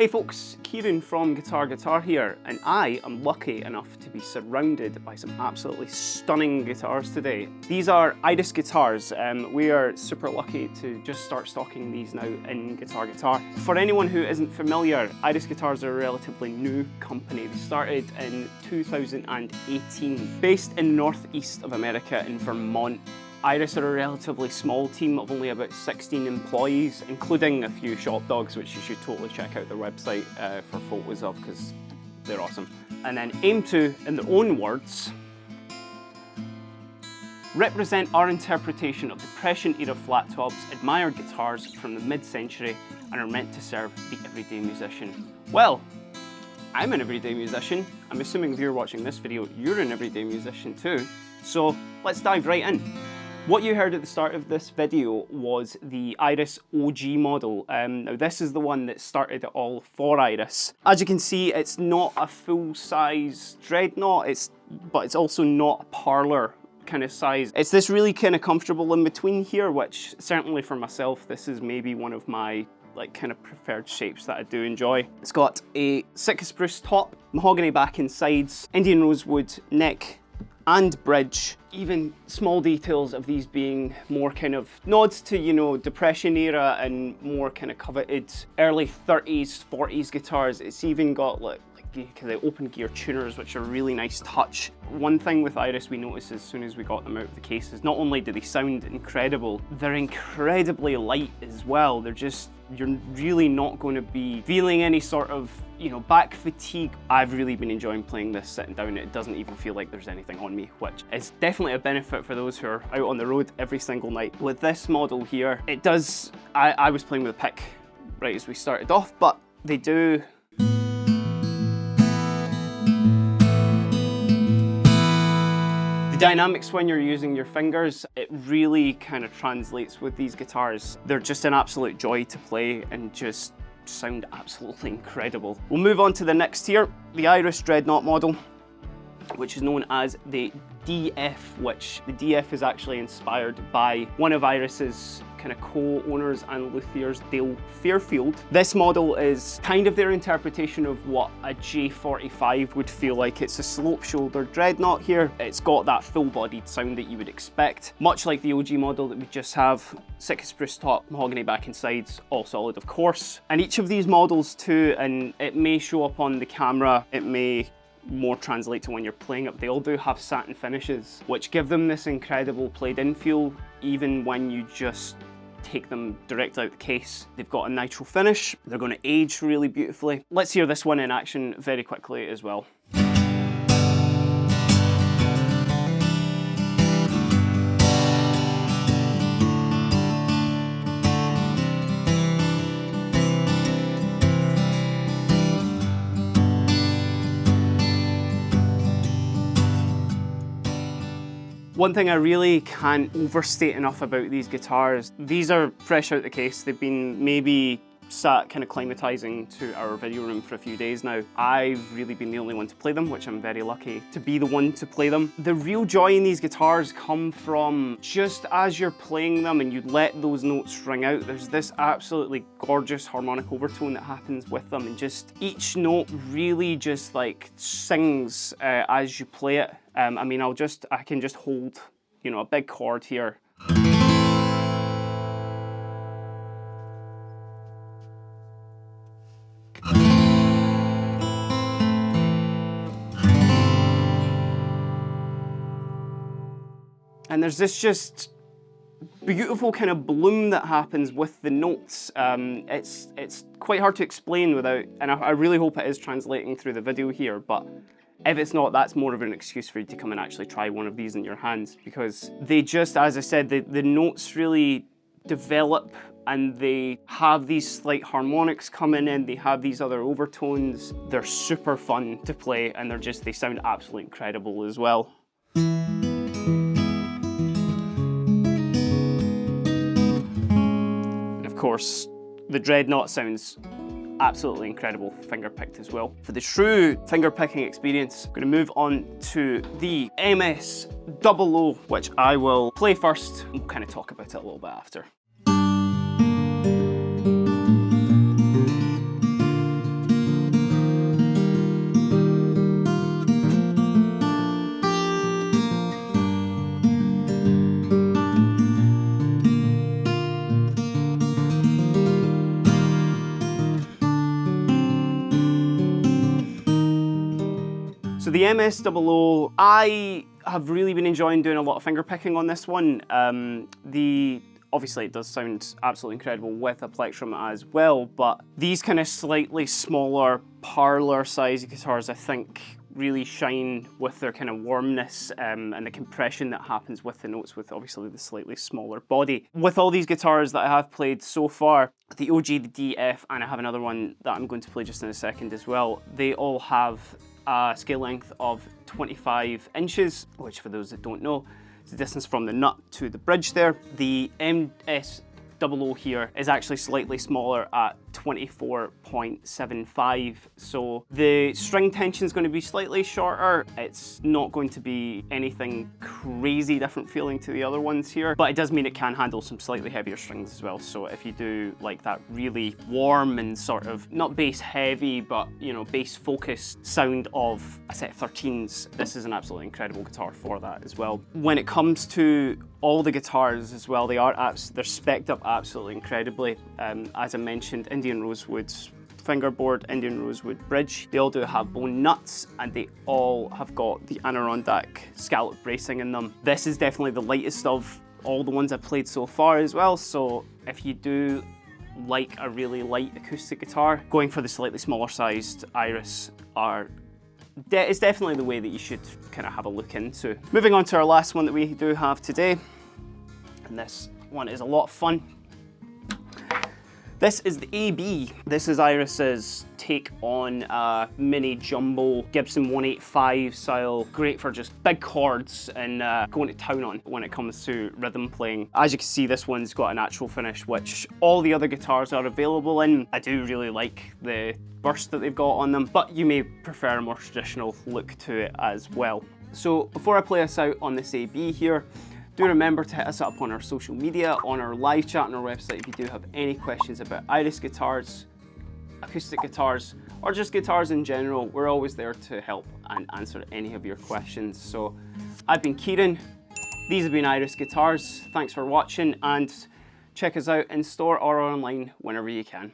Hey folks, Kieran from Guitar Guitar here, and I am lucky enough to be surrounded by some absolutely stunning guitars today. These are Iris guitars. We are super lucky to just start stocking these now in Guitar Guitar. For anyone who isn't familiar, Iris guitars are a relatively new company. They started in 2018, based in northeast of America in Vermont. Iris are a relatively small team of only about 16 employees, including a few shop dogs, which you should totally check out their website for photos of, because they're awesome. And then aim to, in their own words, represent our interpretation of Depression-era flat tops, admired guitars from the mid-century, and are meant to serve the everyday musician. Well, I'm an everyday musician. I'm assuming if you're watching this video, you're an everyday musician too. So let's dive right in. What you heard at the start of this video was the Iris OG model. Now this is the one that started it all for Iris. As you can see, it's not a full-size dreadnought, but it's also not a parlor kind of size. It's this really kind of comfortable in between here, which certainly for myself, this is maybe one of my kind of preferred shapes that I do enjoy. It's got a Sitka spruce top, mahogany back and sides, Indian rosewood neck and bridge. Even small details of these being more kind of nods to, you know, Depression era and more kind of coveted early 30s, 40s guitars. It's even got like kind of open gear tuners, which are a really nice touch. One thing with Iris we noticed as soon as we got them out of the case is not only do they sound incredible, they're incredibly light as well. They're just, you're really not going to be feeling any sort of, you know, back fatigue. I've really been enjoying playing this sitting down. It doesn't even feel like there's anything on me, which is definitely a benefit for those who are out on the road every single night. With this model here, it does, I was playing with a pick right as we started off, but they do dynamics when you're using your fingers, it really kind of translates with these guitars. They're just an absolute joy to play and just sound absolutely incredible. We'll move on to the next tier, the Iris Dreadnought model, which is known as the DF, which the DF is actually inspired by one of Iris's kind of co-owners and luthiers, Dale Fairfield. This model is kind of their interpretation of what a J45 would feel like. It's a slope-shouldered dreadnought here. It's got that full-bodied sound that you would expect, much like the OG model that we just have. Sitka spruce top, mahogany back and sides, all solid of course. And each of these models too, and it may show up on the camera, it may more translate to when you're playing it, they all do have satin finishes, which give them this incredible played-in feel, even when you just take them direct out the case. They've got a nitro finish, they're going to age really beautifully. Let's hear this one in action very quickly as well. One thing I really can't overstate enough about these guitars, these are fresh out the case. They've been maybe sat kind of climatizing to our video room for a few days now. I've really been the only one to play them, which I'm very lucky to be the one to play them. The real joy in these guitars come from just as you're playing them and you let those notes ring out, there's this absolutely gorgeous harmonic overtone that happens with them, and just each note really just like sings as you play it. I mean, I can just hold, you know, a big chord here. And there's this just beautiful kind of bloom that happens with the notes. It's quite hard to explain without, and I really hope it is translating through the video here, but if it's not, that's more of an excuse for you to come and actually try one of these in your hands, because they just, as I said, the notes really develop and they have these slight harmonics coming in, they have these other overtones. They're super fun to play and they sound absolutely incredible as well. And of course, the Dreadnought sounds absolutely incredible finger-picked as well. For the true finger-picking experience, I'm going to move on to the MS00, which I will play first and we'll kind of talk about it a little bit after. So the MS00, I have really been enjoying doing a lot of finger picking on this one. Obviously it does sound absolutely incredible with a plectrum as well, but these kind of slightly smaller parlor size guitars I think really shine with their kind of warmness and the compression that happens with the notes with obviously the slightly smaller body. With all these guitars that I have played so far, the OG, the DF, and I have another one that I'm going to play just in a second as well, they all have a scale length of 25 inches, which for those that don't know, is the distance from the nut to the bridge there. The MS00 here is actually slightly smaller at 24.75, so the string tension is going to be slightly shorter. It's not going to be anything crazy different feeling to the other ones here, but it does mean it can handle some slightly heavier strings as well. So if you do like that really warm and sort of not bass heavy, but you know, bass focused sound of a set of 13s, this is an absolutely incredible guitar for that as well. When it comes to all the guitars as well, they're spec'd up absolutely incredibly. As I mentioned, Indian Rosewood's fingerboard, Indian Rosewood bridge, they all do have bone nuts and they all have got the Adirondack scallop bracing in them. This is definitely the lightest of all the ones I've played so far as well, so if you do like a really light acoustic guitar, going for the slightly smaller sized Iris is definitely the way that you should kind of have a look into. Moving on to our last one that we do have today, and this one is a lot of fun. This is the AB. This is Iris's take on a mini jumbo Gibson 185 style. Great for just big chords and going to town on when it comes to rhythm playing. As you can see, this one's got a natural finish, which all the other guitars are available in. I do really like the burst that they've got on them, but you may prefer a more traditional look to it as well. So before I play us out on this AB here, do remember to hit us up on our social media, on our live chat on our website if you do have any questions about Iris guitars, acoustic guitars, or just guitars in general. We're always there to help and answer any of your questions. So I've been Kieran, these have been Iris Guitars. Thanks for watching and check us out in store or online whenever you can.